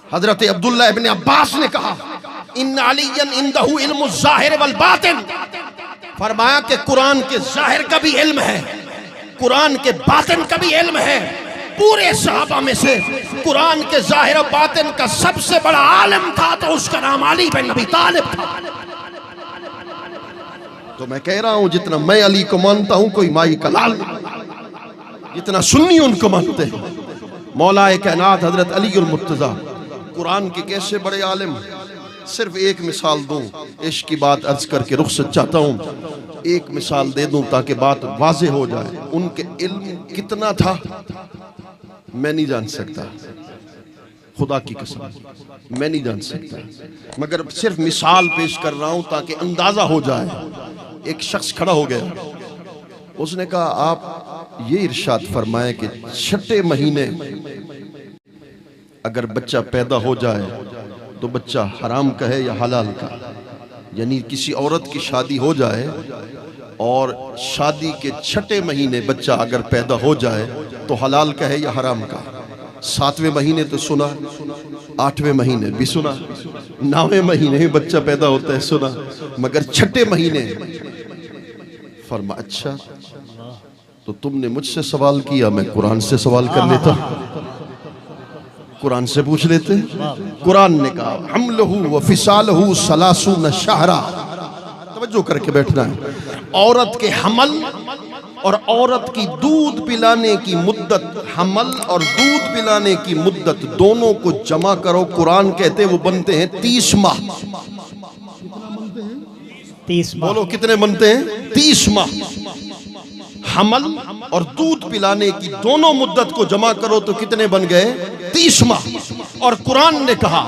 हजरत अब्दुल्लाह इब्न अब्बास ने कहा इन्ना अलियन इंदहु इल्मु ज़ाहिर वल बातिन, फरमाया कि कुरान के जाहिर का भी इल्म है, कुरान के बातिन का भी इल्म है। पूरे सहाबा में से कुरान के जाहिर और बातिन का सबसे बड़ा आलिम था तो उसका नाम अली बिन अबी तालिब था। तो मैं कह रहा हूं जितना मैं अली को मानता हूं कोई माई का लाल, जितना सुन्नी उनको मानते हैं। मौलाए कायनात हजरत अली उल मुर्तजा कुरान के कैसे बड़े आलिम। सिर्फ एक मिसाल दूं, इश्क की बात अर्ज करके रुखसत चाहता हूं। एक मिसाल दे दूं ताकि बात वाज़ेह हो जाए। उनके इल्म कितना था मैं नहीं जान सकता, खुदा की कसम मैं नहीं जान सकता, मगर सिर्फ मिसाल पेश कर रहा हूं ताकि अंदाजा हो जाए। एक शख्स खड़ा हो गया, उसने कहा आप ये इरशाद फरमाए कि छठे महीने अगर बच्चा पैदा हो जाए तो बच्चा हराम का है या हलाल का, यानी किसी औरत की शादी हो जाए और शादी के छठे महीने बच्चा अगर पैदा हो जाए तो हलाल का है या हराम का। 7वें महीने तो सुना, 8वें महीने भी सुना, 9वें महीने में बच्चा पैदा होता है सुना, मगर छठे महीने फरमा अच्छा तो तुमने मुझसे सवाल किया, मैं कुरान से सवाल कर लेता, कुरान से पूछ लेते। कुरान ने कहा हमलहू व फिसालहू सलासून शहरा, तवज्जो करके बैठना है। औरत के हमल और औरत की दूध पिलाने की मुद्दत, हमल और दूध पिलाने की मुद्दत दोनों को जमा करो, कुरान कहते वो बनते हैं 30 माह। 30 माह बोलो कितने बनते हैं? 30 माह। हमल और दूध पिलाने की दोनों मुद्दत को जमा करो तो कितने बन गए? 30 माह। और कुरान ने कहा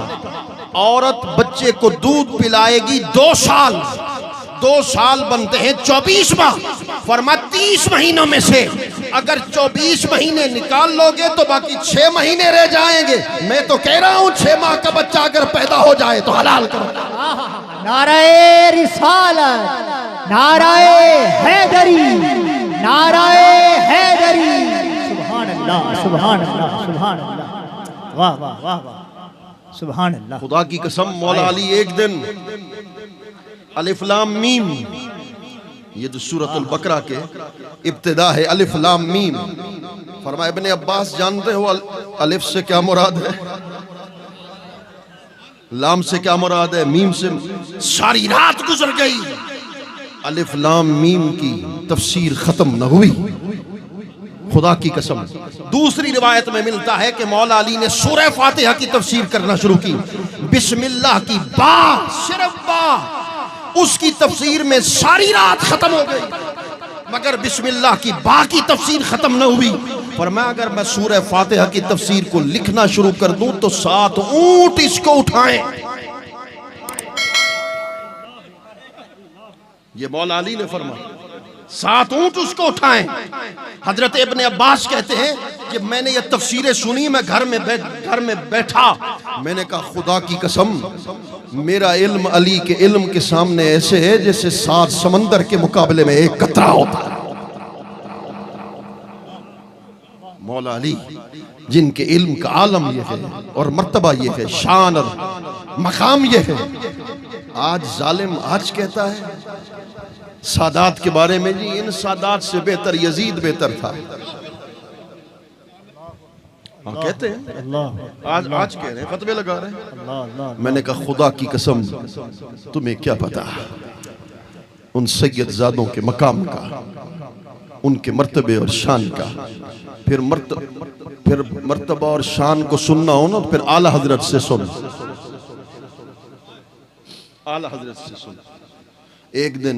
औरत बच्चे को दूध पिलाएगी 2 साल, 2 साल बनते हैं 24 माह। फरमा 30 महीनों में से अगर 24 महीने निकाल लोगे तो बाकी 6 महीने रह जाएंगे। मैं तो कह रहा हूं 6 माह का बच्चा अगर पैदा हो जाए तो हलाल करो। नाराए रिसालत, नाराए हैदरी, नाराए हैदरी। सुभान अल्लाह, सुभान अल्लाह, सुभान अल्लाह, वाह वाह वाह वाह, सुभान अल्लाह। खुदा की कसम मौला अली एक दिन अलिफ लाम मीम, ये जो सूरतुल बकरा के इब्तिदा है अलिफ लाम मीम, फरमाया इब्ने अब्बास जानते हो अलिफ से क्या मुराद है, लाम से क्या मुराद है, मीम से। सारी रात गुजर गई, अलिफ लाम मीम की तफसीर खत्म न हुई, खुदा की कसम। दूसरी रिवायत में मिलता है कि मौला अली ने सूरह फातिहा की तफसीर करना शुरू की, बिस्मिल्लाह की बा, सिर्फ बा, उसकी तफसीर में सारी रात खत्म हो गई, मगर बिस्मिल्लाह की बा की तफसीर खत्म न हुई। फरमाया अगर मैं सूरह फातिहा की तफसीर को लिखना शुरू कर दूं तो 7 ऊंट इसको उठाएं। ये मौला अली ने फरमाया 7 ऊंट उसको उठाएं। हजरत इब्ने अब्बास कहते हैं कि मैंने ये तफसीरें सुनी, मैं घर में बैठा, मैंने कहा खुदा की कसम मेरा इल्म अली के इल्म के सामने ऐसे है जैसे 7 समंदर के मुकाबले में एक कतरा होता है। मौला अली जिनके इल्म का आलम ये है और मर्तबा ये है, शान और मकाम ये है। आज जालिम आज कहता है सादात के बारे में, जी इन सादात से बेहतर यजीद बेहतर था। कहते हैं आज कह रहे हैं, फतवे लगा रहे हैं। मैंने कहा खुदा की कसम तुम्हें क्या पता उन सैयद ज़ादों के मकाम का, उनके मर्तबे और शान का। फिर मर्तबा और शान को सुनना हो ना तो फिर आला हजरत से सुन, आला हजरत से सुन। एक दिन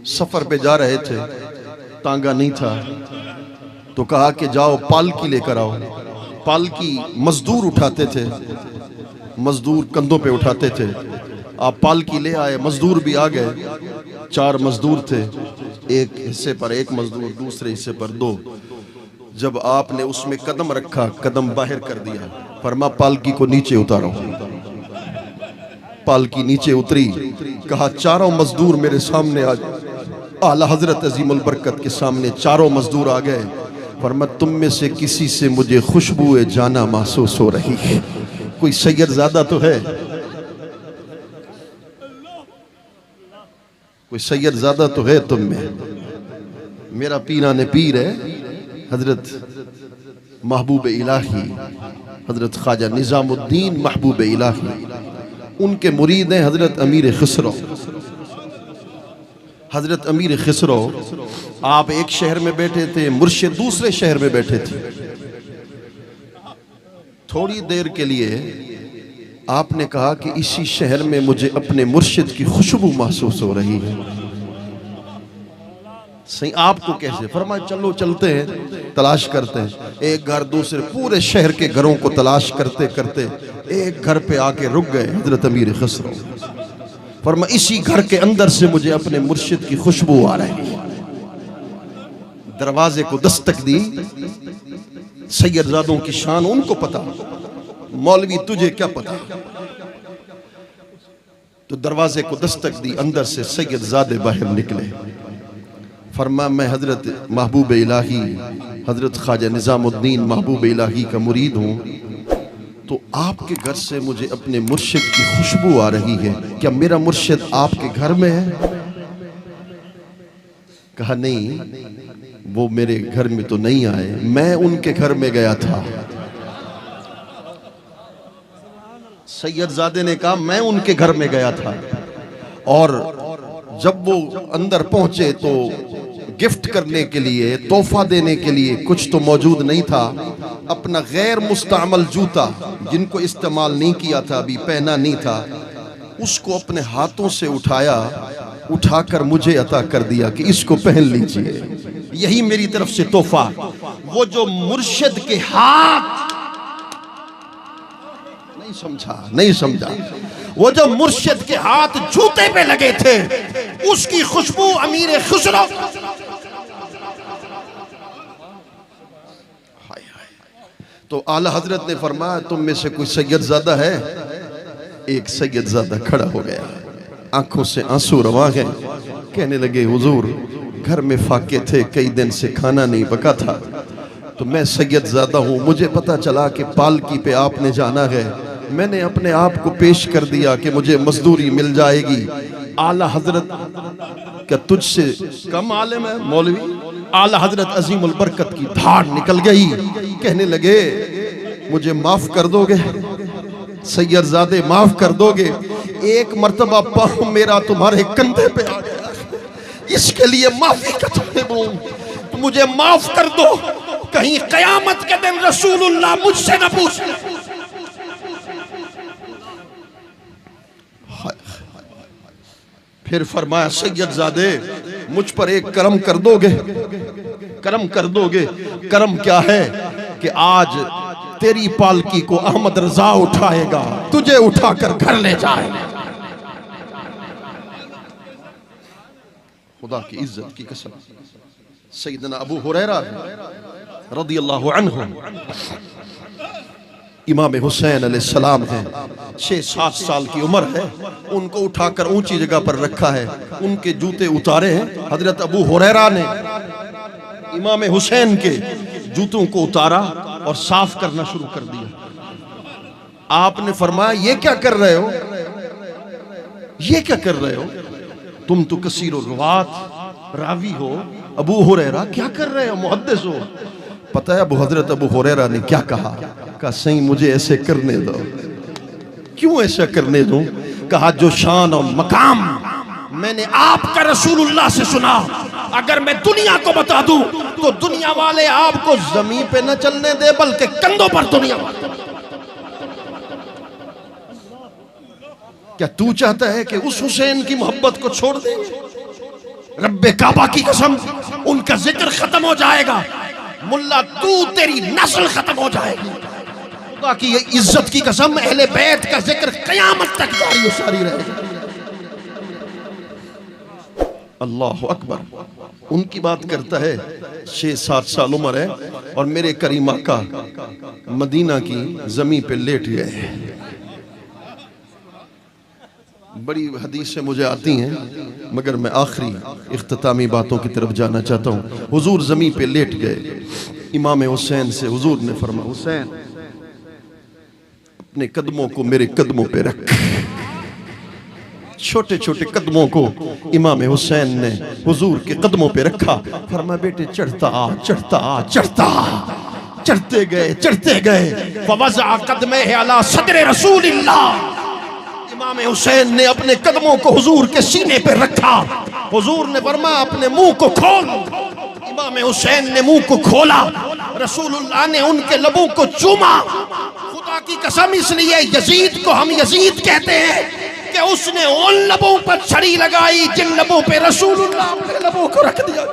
सफर पे जा रहे थे, तांगा नहीं था, तो कहा कि जाओ पालकी लेकर आओ। पालकी मजदूर उठाते थे, मजदूर कंधों पे उठाते थे। आप पालकी ले आए, मजदूर भी आ गए। 4 मजदूर थे, एक हिस्से पर एक मजदूर, दूसरे हिस्से पर 2। जब आपने उसमें कदम रखा, कदम बाहर कर दिया, फरमा पालकी को नीचे उतारो। पालकी नीचे उतरी, कहा 4 मजदूर मेरे सामने आ। आला हजरत अजीमुल बरकत के सामने 4 मजदूर आ गए। फरमा तुम में से किसी से मुझे खुशबू जाना महसूस हो रही है, कोई सैयदजादा तो है, कोई सैयदजादा तो है तुम में। मेरा पीरा ने पीर है हजरत महबूब इलाही, हजरत ख्वाजा निजामुद्दीन महबूब इलाही। उनके मुरीद हैं हजरत अमीर खिसरो। हजरत अमीर खिसरो, आप एक शहर में बैठे थे, मुर्शिद दूसरे शहर में बैठे थे। थोड़ी देर के लिए आपने कहा कि इसी शहर में मुझे अपने मुर्शिद की खुशबू महसूस हो रही है। सही आपको कैसे? फरमाया चलो चलते हैं, तलाश करते हैं। एक घर दूसरे, पूरे शहर के घरों को तलाश करते करते एक घर पे आके रुक गए हजरत अमीर खिसरो। फरमाया इसी घर के अंदर से मुझे अपने मुर्शिद की खुशबू आ रही है। दरवाजे को दस्तक दी। सैयदजादों की शान उनको पता, मौलवी तुझे क्या पता। तो दरवाजे को दस्तक दी, अंदर से सैयदजादे बाहर निकले। फरमा मैं हजरत महबूब इलाही हजरत ख्वाजा निजामुद्दीन महबूब इलाही का मुरीद हूँ, तो आपके घर से मुझे अपने मुर्शिद की खुशबू आ रही है, क्या मेरा मुर्शिद आपके घर में है? कहा नहीं, वो मेरे घर में तो नहीं आए, मैं उनके घर में गया था। सैयदजादे ने कहा मैं उनके घर में गया था, और जब वो अंदर पहुंचे तो गिफ्ट करने के लिए, तोहफा देने के लिए कुछ तो मौजूद नहीं था। अपना गैर मुस्तअमल जूता, जिनको इस्तेमाल नहीं किया था, अभी पहना नहीं था, उसको अपने हाथों से उठाया, उठाकर मुझे अता कर दिया कि इसको पहन लीजिए, यही मेरी तरफ से तोहफा। वो जो मुर्शिद के हाथ, नहीं समझा, वो जो मुर्शिद के हाथ जूते पे लगे थे, उसकी खुशबू अमीर खुसरो। तो आला हजरत ने फरमाया तुम में से कोई सैयदजादा है? एक सैयदजादा खड़ा हो गया, आंखों से आंसू रवा गए। कहने लगे हुजूर, घर में फाके थे, कई दिन से खाना नहीं पका था, तो मैं सैयदजादा हूँ, मुझे पता चला कि पालकी पे आपने जाना है, मैंने अपने आप को पेश कर दिया कि मुझे मजदूरी मिल जाएगी। आला हजरत क्या तुझसे कम आलिम है मौलवी? आला हजरत अजीमुल बरकत की धार निकल गई। कहने लगे मुझे माफ कर दोगे सैयदजादे, माफ कर दोगे? एक मर्तबा पाँव मेरा तुम्हारे कंधे पे आ गया, इसके लिए माफी का तुम्हें मुझे माफ कर दो, कहीं कयामत के दिन रसूलुल्लाह मुझसे न पूछ। फिर फरमाया सैयदजादे मुझ पर एक करम कर दोगे? करम कर दोगे? करम क्या है कि आज तेरी पालकी को अहमद रजा उठाएगा, तुझे उठाकर घर ले जाएगा। खुदा की इज्जत की कसम, सैयदना अबू हुरैरा रदियल्लाहु अन्हु, इमाम हुसैन अलैहिस्सलाम हैं, 6-7 साल की उम्र है, उनको उठाकर ऊंची जगह पर रखा है, उनके जूते उतारे हैं। हजरत अबू हुरैरा ने इमाम हुसैन के जूतों को उतारा और साफ करना शुरू कर दिया। आपने फरमाया ये क्या कर रहे हो, ये क्या कर रहे हो? तुम तो कसीर रुवात रावी हो, अबू हुरैरा क्या कर रहे हो, मुहद्दिस हो। पता है हजरत अबू हुरैरा ने क्या कहा? कहा सही मुझे ऐसे करने दो। क्यों ऐसा करने दूं? कहा जो शान और मकाम मैंने आपका रसूलुल्लाह से सुना, अगर मैं दुनिया को बता दूं तो दुनिया वाले आपको जमीन पे न चलने दे, बल्कि कंधों पर दुनिया। क्या तू चाहता है कि उस हुसैन की मोहब्बत को छोड़ दे? रब्बे काबा की कसम, उनका जिक्र खत्म हो जाएगा, मुल्ला तू तेरी नस्ल खत्म हो जाएगी। खुदा की इज्जत की कसम, अहले बैत का जिक्र कयामत तक जारी सारी रहेगा। अल्लाह अकबर। उनकी बात करता है, 6-7 साल उम्र है, और मेरे करीम आका मदीना की जमीन पे लेट गए। बड़ी हदीसें मुझे आती हैं, मगर मैं आखिरी इख्तितामी बातों की तरफ जाना चाहता हूँ। हुजूर ज़मीन पे लेट गए, इमाम हुसैन से हुजूर ने फरमाया हुसैन अपने कदमों को मेरे कदमों पे रख। छोटे छोटे कदमों को इमाम हुसैन ने हुजूर के कदमों पे रखा। फरमाया बेटे चढ़ता आ, चढ़ता आ, चढ़ता आ। चढ़ते गए फवज़अ क़दमैहि अला सद्रि रसूलिल्लाह। इमाम हुसैन ने अपने कदमों को हुजूर के सीने पे रखा। हुजूर ने फरमाया अपने मुंह को खोल। इमाम हुसैन ने मुंह को खोला। रसूलुल्लाह ने उनके लबों को चूमा। खुदा की कसम, इसलिए यजीद को हम यजीद कहते हैं कि उसने उन लबों पर छड़ी लगाई जिन लबों पे रसूलुल्लाह अपने लबों को रख दिया।